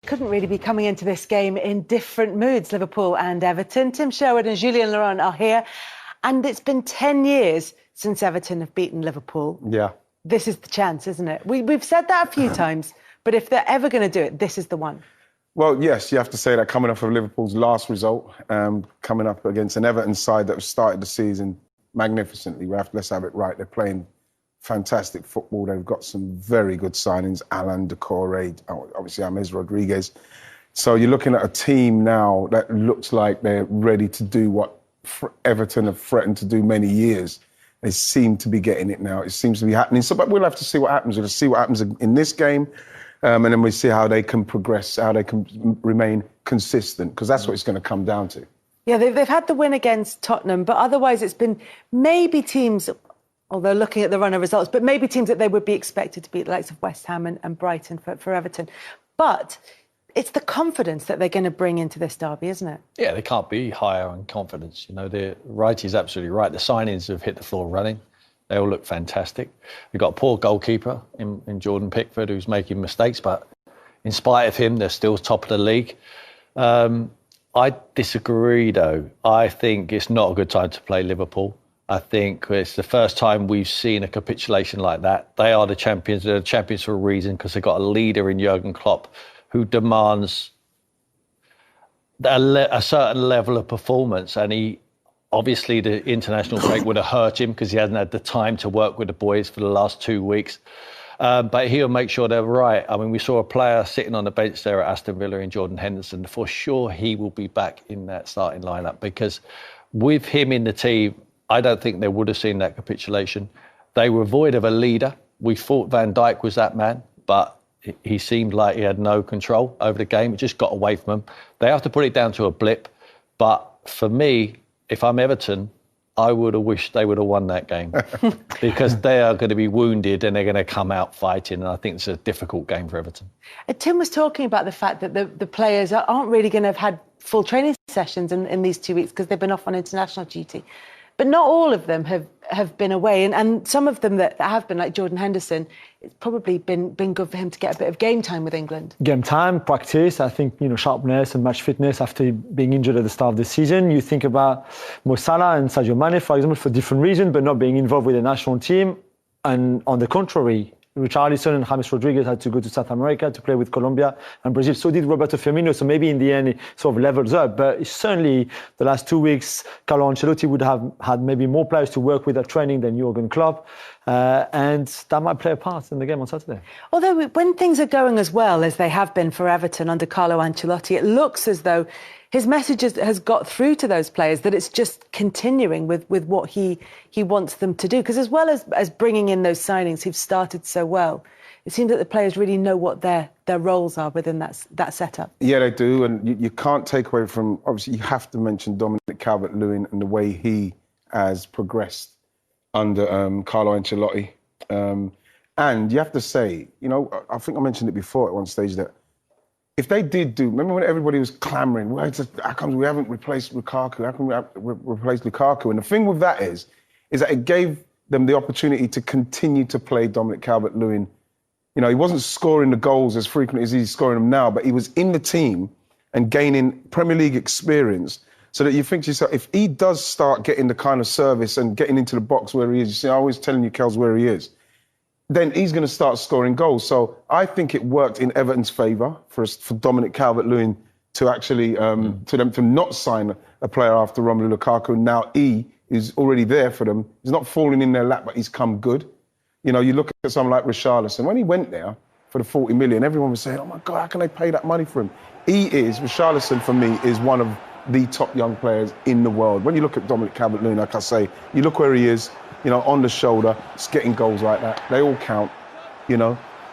Couldn't really be coming into this game in different moods, Liverpool and Everton. Tim Sherwood and Julien Laurent are here. And it's been 10 years since Everton have beaten Liverpool. Yeah. This is the chance, isn't it? We've said that a few times, but if they're ever going to do it, this is the one. Well, yes, you have to say that coming off of Liverpool's last result, coming up against an Everton side that started the season magnificently. Let's have it right. They're playing fantastic football. They've got some very good signings. Alan, Decore, obviously James Rodriguez. So you're looking at a team now that looks like they're ready to do what Everton have threatened to do many years. They seem to be getting it now. It seems to be happening. So, but we'll have to see what happens. We'll see what happens in this game. And then we see how they can progress, how they can remain consistent, because that's what it's going to come down to. Yeah, they've had the win against Tottenham, but otherwise it's been maybe teams, although looking at the run of results, but maybe teams that they would be expected to beat, the likes of West Ham and Brighton for Everton. But it's the confidence that they're going to bring into this derby, isn't it? Yeah, they can't be higher on confidence. You know, the wrighty's absolutely right. The signings have hit the floor running. They all look fantastic. We've got a poor goalkeeper in Jordan Pickford who's making mistakes, but in spite of him, they're still top of the league. I disagree, though. I think it's not a good time to play Liverpool. I think it's the first time we've seen a capitulation like that. They are the champions. They're the champions for a reason, because they've got a leader in Jurgen Klopp who demands a certain level of performance. And he, obviously, the international break would have hurt him because he hasn't had the time to work with the boys for the last 2 weeks. But he'll make sure they're right. I mean, we saw a player sitting on the bench there at Aston Villa in Jordan Henderson. For sure, he will be back in that starting lineup, because with him in the team, I don't think they would have seen that capitulation. They were void of a leader. We thought Van Dijk was that man, but he seemed like he had no control over the game. It just got away from him. They have to put it down to a blip. But for me, if I'm Everton, I would have wished they would have won that game because they are going to be wounded and they're going to come out fighting. And I think it's a difficult game for Everton. Tim was talking about the fact that the players aren't really going to have had full training sessions in these 2 weeks because they've been off on international duty. But not all of them have been away. And some of them that have been, like Jordan Henderson, it's probably been good for him to get a bit of game time with England. Game time, practice, I think, sharpness and match fitness after being injured at the start of the season. You think about Mo Salah and Sadio Mane, for example, for different reasons, but not being involved with the national team. And on the contrary, Richarlison and James Rodriguez had to go to South America to play with Colombia and Brazil. So did Roberto Firmino. So maybe in the end it sort of levels up. But certainly the last 2 weeks, Carlo Ancelotti would have had maybe more players to work with at training than Jurgen Klopp. And that might play a part in the game on Saturday. Although when things are going as well as they have been for Everton under Carlo Ancelotti, it looks as though his message has got through to those players, that it's just continuing with what he wants them to do. Because as well as bringing in those signings who've started so well, it seems that the players really know what their roles are within that setup. Yeah, they do. And you can't take away from, obviously, you have to mention Dominic Calvert-Lewin and the way he has progressed under Carlo Ancelotti. And you have to say, I think I mentioned it before at one stage, that if they did remember when everybody was clamouring, how come we haven't replaced Lukaku? How come we haven't replaced Lukaku? And the thing with that is that it gave them the opportunity to continue to play Dominic Calvert-Lewin. He wasn't scoring the goals as frequently as he's scoring them now, but he was in the team and gaining Premier League experience, so that you think to yourself, if he does start getting the kind of service and getting into the box where he is, you see, I'm always telling you, Kels, where he is, then he's going to start scoring goals. So I think it worked in Everton's favour for Dominic Calvert-Lewin to actually, to them to not sign a player after Romelu Lukaku. Now he is already there for them. He's not falling in their lap, but he's come good. You look at someone like Richarlison. When he went there for the 40 million, everyone was saying, oh my God, how can they pay that money for him? Richarlison for me is one of the top young players in the world. When you look at Dominic Calvert-Lewin, like I say, you look where he is, on the shoulder, just getting goals like that. They all count,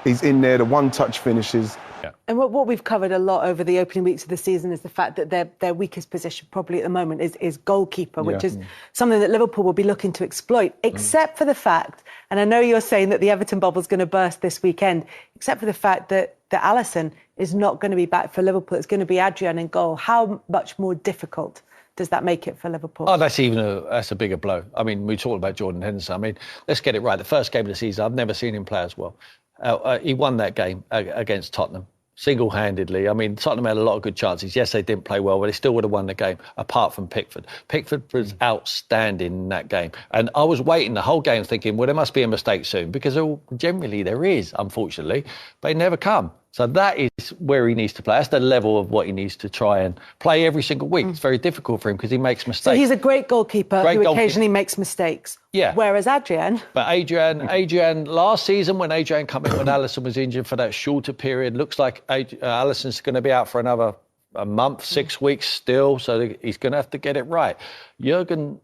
He's in there, the one-touch finishes. Yeah. And what we've covered a lot over the opening weeks of the season is the fact that their weakest position probably at the moment is goalkeeper, which is something that Liverpool will be looking to exploit, except for the fact, and I know you're saying that the Everton bubble's going to burst this weekend, except for the fact that Alisson is not going to be back for Liverpool. It's going to be Adrian in goal. How much more difficult does that make it for Liverpool? Oh, that's a bigger blow. I mean, we talked about Jordan Henderson. I mean, let's get it right. The first game of the season, I've never seen him play as well. He won that game against Tottenham. single-handedly. I mean, Tottenham had a lot of good chances. Yes, they didn't play well, but they still would have won the game, apart from Pickford. Pickford was outstanding in that game. And I was waiting the whole game thinking, well, there must be a mistake soon, because generally there is, unfortunately, but they never come. So that is where he needs to play. That's the level of what he needs to try and play every single week. It's very difficult for him because he makes mistakes. So he's a great goalkeeper who occasionally makes mistakes. Yeah. Whereas Adrian... But Adrian, last season when Adrian came in, when Alisson was injured for that shorter period, looks like Alisson's going to be out for another month, 6 weeks still. So he's going to have to get it right. Jurgen...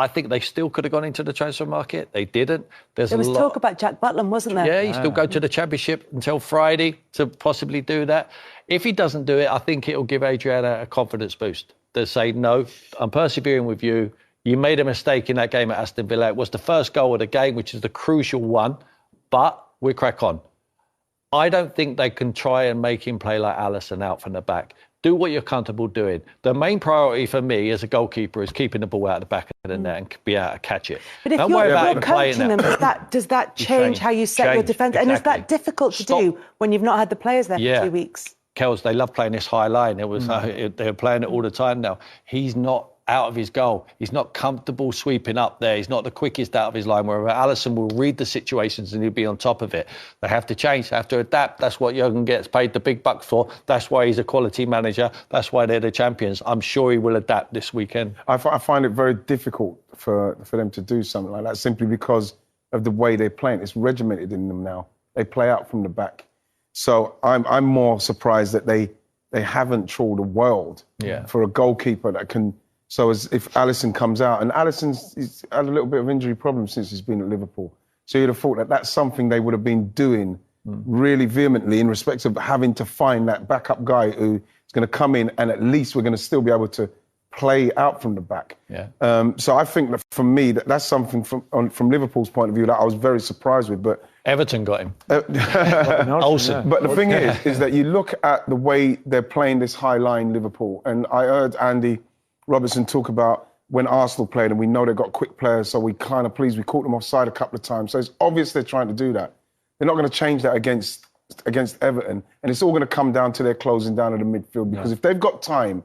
I think they still could have gone into the transfer market. They didn't. There was talk about Jack Butland, wasn't there? Yeah, he still go to the Championship until Friday to possibly do that. If he doesn't do it, I think it'll give Adrian a confidence boost to say, no, I'm persevering with you. You made a mistake in that game at Aston Villa. It was the first goal of the game, which is the crucial one, but we'll crack on. I don't think they can try and make him play like Alisson out from the back. Do what you're comfortable doing. The main priority for me as a goalkeeper is keeping the ball out of the back of the net and be able to catch it. But if you're coaching them, does that change how you set your defence? Exactly. And is that difficult to do when you've not had the players there for 2 weeks? Kels, they love playing this high line. They're playing it all the time now. He's not out of his goal. He's not comfortable sweeping up there. He's not the quickest out of his line, where Alisson will read the situations and he'll be on top of it. They have to change, they have to adapt. That's what Jurgen gets paid the big bucks for. That's why he's a quality manager. That's why they're the champions. I'm sure he will adapt this weekend. I find it very difficult for them to do something like that, simply because of the way they're playing. It's regimented in them now. They play out from the back. So I'm more surprised that they haven't trawled the world for a goalkeeper that can... So as if Alisson comes out, and Alisson's had a little bit of injury problems since he's been at Liverpool. So you'd have thought that that's something they would have been doing really vehemently in respect of having to find that backup guy who is going to come in, and at least we're going to still be able to play out from the back. Yeah. So I think that for me, that's something from Liverpool's point of view that I was very surprised with. But Everton got him. Olsen. But the thing is that you look at the way they're playing this high line Liverpool, and I heard Andy Robertson talk about when Arsenal played, and we know they've got quick players, so we kind of pleased. We caught them offside a couple of times. So it's obvious they're trying to do that. They're not going to change that against Everton, and it's all going to come down to their closing down of the midfield, because if they've got time,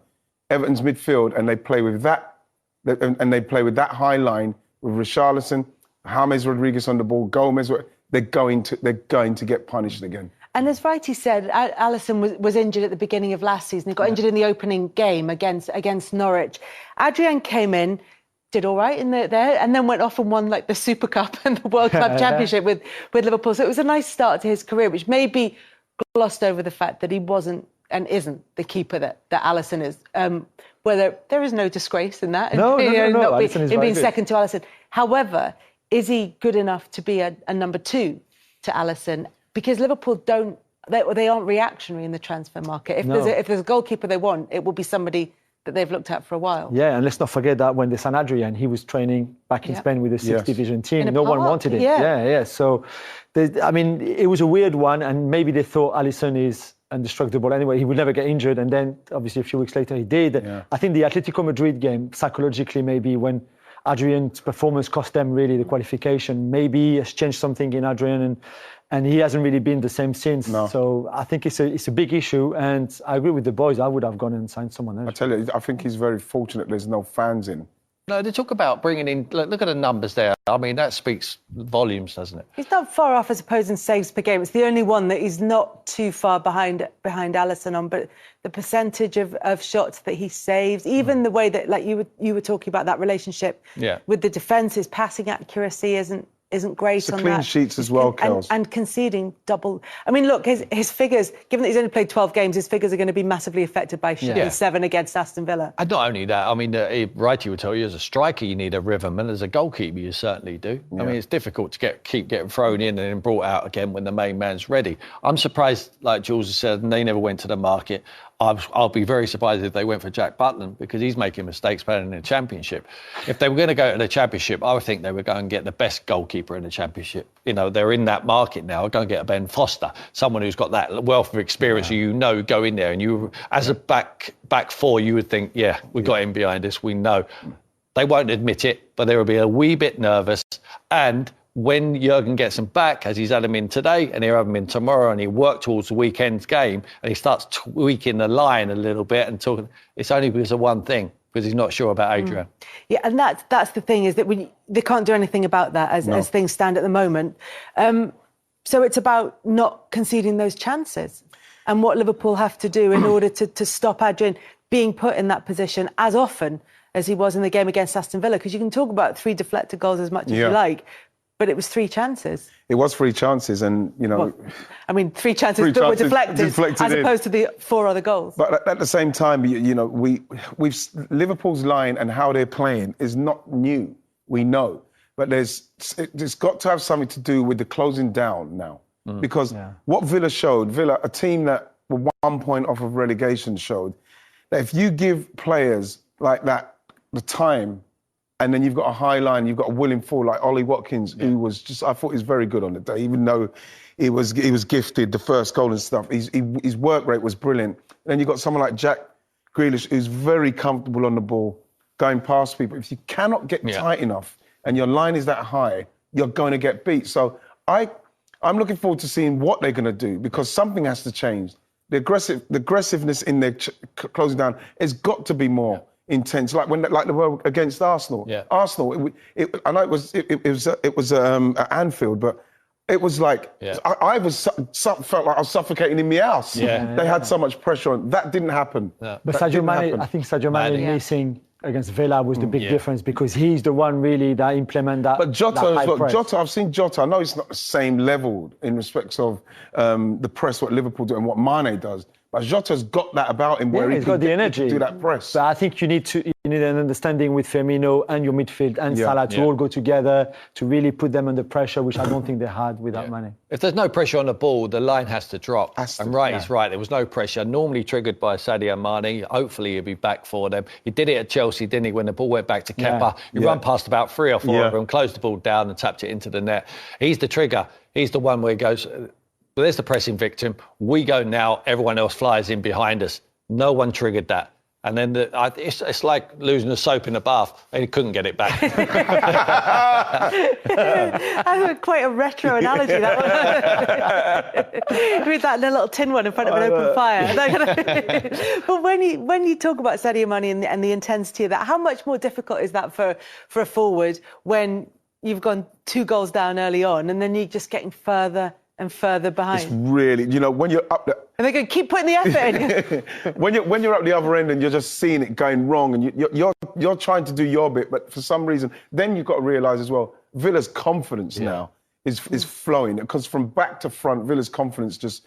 Everton's midfield, and they play with that, and they play with that high line with Richarlison, James Rodriguez on the ball, Gomez, they're going to get punished again. And as Wrighty said, Alisson was injured at the beginning of last season. He got injured in the opening game against Norwich. Adrian came in, did all right there, and then went off and won like the Super Cup and the World Club Championship with Liverpool. So it was a nice start to his career, which may be glossed over the fact that he wasn't and isn't the keeper that Alisson is. Whether there is no disgrace in that. No. In being second to Alisson. However, is he good enough to be a number two to Alisson? Because Liverpool they aren't reactionary in the transfer market. If there's a goalkeeper they want, it will be somebody that they've looked at for a while. Yeah, and let's not forget that when they signed Adrian, he was training back in Spain with the 6th division team. No one wanted it. Yeah. So, it was a weird one, and maybe they thought Alisson is indestructible anyway. He would never get injured, and then obviously a few weeks later he did. Yeah. I think the Atletico Madrid game, psychologically maybe, when Adrian's performance cost them really the qualification, maybe has changed something in Adrian, and he hasn't really been the same since. No. So I think it's a big issue, and I agree with the boys. I would have gone and signed someone else. I tell you, I think he's very fortunate there's no fans in. No, they talk about bringing in... Look at the numbers there. I mean, that speaks volumes, doesn't it? He's not far off, I suppose, in saves per game. It's the only one that he's not too far behind Alisson on. But the percentage of shots that he saves, even the way that, like you were talking about, that relationship with the defence, his passing accuracy isn't great it's on clean that. sheets as well, Kels. And conceding double. I mean, look, his figures, given that he's only played 12 games, his figures are going to be massively affected by 7 against Aston Villa. And not only that, I mean, Wrighty would tell you, as a striker, you need a rhythm, and as a goalkeeper, you certainly do. Yeah. I mean, it's difficult to keep getting thrown in and then brought out again when the main man's ready. I'm surprised, like Jules has said, they never went to the market. I'll be very surprised if they went for Jack Butland, because he's making mistakes playing in the Championship. If they were going to go to the Championship, I would think they would go and get the best goalkeeper in the Championship. You know, they're in that market now. Go and get a Ben Foster, someone who's got that wealth of experience. Yeah. Go in there, and you, as a back four, you would think, we got him behind us. We know. They won't admit it, but they will be a wee bit nervous, and when Jurgen gets him back, as he's had him in today, and he'll have him in tomorrow, and he work towards the weekend's game, and he starts tweaking the line a little bit and talking, it's only because of one thing, because he's not sure about Adrian. Yeah, and that's the thing, is that they can't do anything about that as things stand at the moment. So it's about not conceding those chances, and what Liverpool have to do in order to stop Adrian being put in that position as often as he was in the game against Aston Villa. Because you can talk about 3 deflected goals as much as you like, but it was 3 chances. It was 3 chances, and, you know... Well, I mean, 3 chances that were deflected as opposed to the 4 other goals. But at the same time, you know, we've Liverpool's line and how they're playing is not new. We know. But it's got to have something to do with the closing down now. Because what Villa showed, a team that were 1 point off of relegation, showed that if you give players like that the time, and then you've got a high line, you've got a willing forward like Ollie Watkins, who was just, I thought he was very good on the day, even though he was gifted the first goal and stuff. His work rate was brilliant. Then you've got someone like Jack Grealish, who's very comfortable on the ball, going past people. If you cannot get tight enough and your line is that high, you're going to get beat. So I'm looking forward to seeing what they're going to do, because something has to change. The aggressiveness in their closing down has got to be more intense, like they were against Arsenal. Arsenal. I know it was at Anfield, but it was like I felt like I was suffocating in my house. They had so much pressure on. That didn't happen. But Sadio Mane, I think Sadio Mane missing against Villa was the big difference, because he's the one really that implement that. But Jota as well. Jota, I've seen Jota. I know it's not the same level in respects of the press, what Liverpool do and what Mane does. But Jota's got that about him where he's got the energy to do that press. But I think you need an understanding with Firmino and your midfield and Salah to all go together to really put them under pressure, which I don't think they had without Mane. If there's no pressure on the ball, the line has to drop. And Wrighty's right. There was no pressure, normally triggered by Sadio Mane. Hopefully he'll be back for them. He did it at Chelsea, didn't he, when the ball went back to Kepa. He ran past about 3 or 4 of them, closed the ball down and tapped it into the net. He's the trigger. He's the one where he goes... Well, there's the pressing victim. We go now. Everyone else flies in behind us. No one triggered that. And then it's like losing the soap in the bath. And he couldn't get it back. That's quite a retro analogy, that one. With that little tin one in front of an open fire. But when you talk about Sadio Mane and the intensity of that, how much more difficult is that for a forward when you've gone 2 goals down early on and then you're just getting further and further behind? It's really, you know, when you're up there... And they're going to keep putting the effort in. when you're up the other end and you're just seeing it going wrong and you're trying to do your bit, but for some reason, then you've got to realise as well, Villa's confidence now is flowing, because from back to front, Villa's confidence just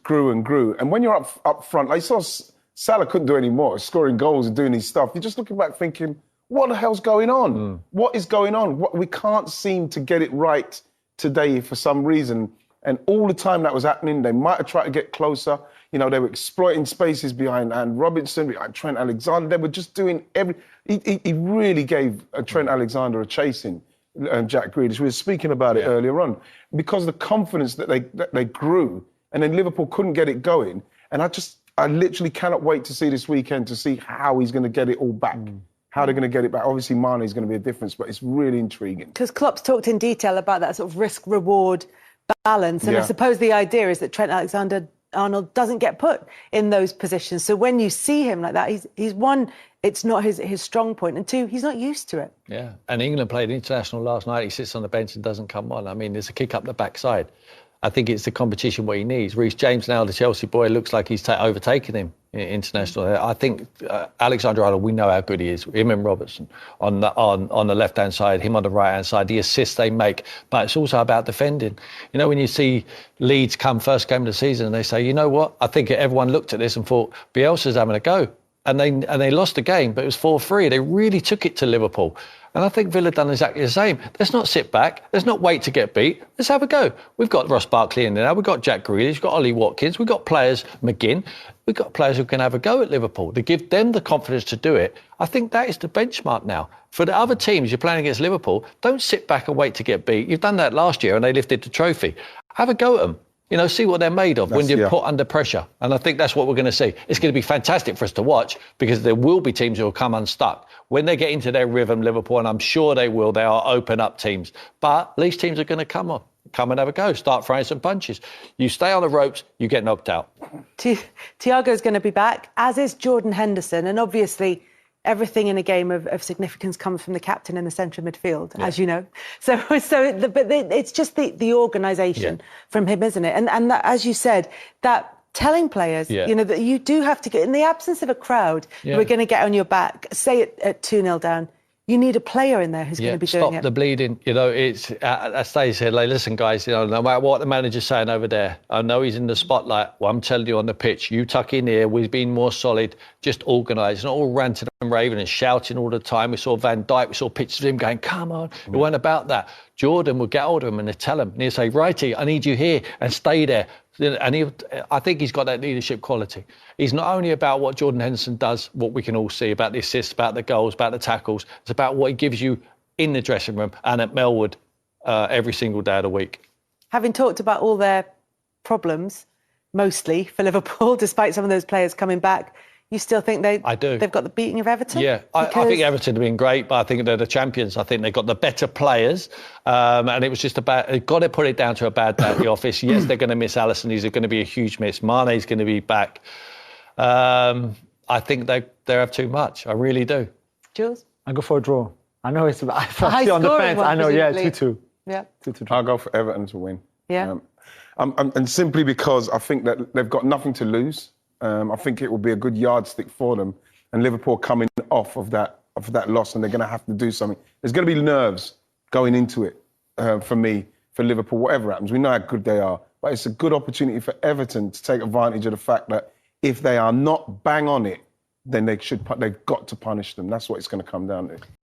grew and grew. And when you're up front, like you saw Salah couldn't do any more, scoring goals and doing his stuff. You're just looking back thinking, what the hell's going on? What is going on? We can't seem to get it right today for some reason, and all the time that was happening, they might have tried to get closer. You know, they were exploiting spaces behind Anne Robinson, behind Trent Alexander. They were just doing he really gave Trent Alexander a chasing, Jack Grealish. We were speaking about it earlier on, because the confidence that they grew, and then Liverpool couldn't get it going. And I literally cannot wait to see this weekend to see how he's going to get it all back. How they're going to get it back. Obviously, Mane is going to be a difference, but it's really intriguing. Because Klopp's talked in detail about that sort of risk-reward balance, and I suppose the idea is that Trent Alexander-Arnold doesn't get put in those positions. So when you see him like that, he's one, it's not his strong point, and 2, he's not used to it. Yeah, and England played international last night. He sits on the bench and doesn't come on. I mean, there's a kick up the backside. I think it's the competition what he needs. Reece James now, the Chelsea boy, looks like he's overtaken him international. I think Alexander-Arnold, we know how good he is. Him and Robertson on the left-hand side, him on the right-hand side, the assists they make. But it's also about defending. You know, when you see Leeds come first game of the season and they say, you know what, I think everyone looked at this and thought, Bielsa's having a go. And they lost the game, but it was 4-3. They really took it to Liverpool. And I think Villa done exactly the same. Let's not sit back. Let's not wait to get beat. Let's have a go. We've got Ross Barkley in there now. We've got Jack Grealish. We've got Ollie Watkins. We've got players, McGinn. We've got players who can have a go at Liverpool. To give them the confidence to do it, I think that is the benchmark now. For the other teams you're playing against Liverpool, don't sit back and wait to get beat. You've done that last year and they lifted the trophy. Have a go at them. See what they're made of when you're put under pressure. And I think that's what we're going to see. It's going to be fantastic for us to watch because there will be teams who will come unstuck. When they get into their rhythm, Liverpool, and I'm sure they will, they are open up teams. But these teams are going to come and have a go, start throwing some punches. You stay on the ropes, you get knocked out. Thiago's going to be back, as is Jordan Henderson. And obviously, everything in a game of significance comes from the captain in the centre of midfield, as you know. But it's just the organisation from him, isn't it? And that, as you said, that telling players, that you do have to get, in the absence of a crowd who are going to get on your back, say it at 2-0 down, you need a player in there who's going to be doing it. Stop the bleeding. It's, as Stacey said, like, listen, guys, no matter what the manager's saying over there, I know he's in the spotlight. Well, I'm telling you on the pitch, you tuck in here, we've been more solid, just organised, not all ranting and raving and shouting all the time. We saw Van Dijk, we saw pictures of him going, come on. It wasn't about that. Jordan would get hold of him and they'd tell him, and he'd say, righty, I need you here, and stay there. And I think he's got that leadership quality. He's not only about what Jordan Henderson does, what we can all see, about the assists, about the goals, about the tackles. It's about what he gives you in the dressing room and at Melwood every single day of the week. Having talked about all their problems, mostly for Liverpool, despite some of those players coming back, you still think they've got the beating of Everton? Yeah, I think Everton have been great, but I think they're the champions. I think they've got the better players. And it was just they've got to put it down to a bad day at the office. Yes, they're going to miss Alisson. He's going to be a huge miss. Mane's going to be back. I think they have too much. I really do. Jules? I go for a draw. I know it's on the fence. I know, 2-2. Yeah. 2-2. I'll go for Everton to win. Yeah. And simply because I think that they've got nothing to lose. I think it will be a good yardstick for them. And Liverpool coming off of that loss, and they're going to have to do something. There's going to be nerves going into it for Liverpool, whatever happens. We know how good they are. But it's a good opportunity for Everton to take advantage of the fact that if they are not bang on it, then they've got to punish them. That's what it's going to come down to.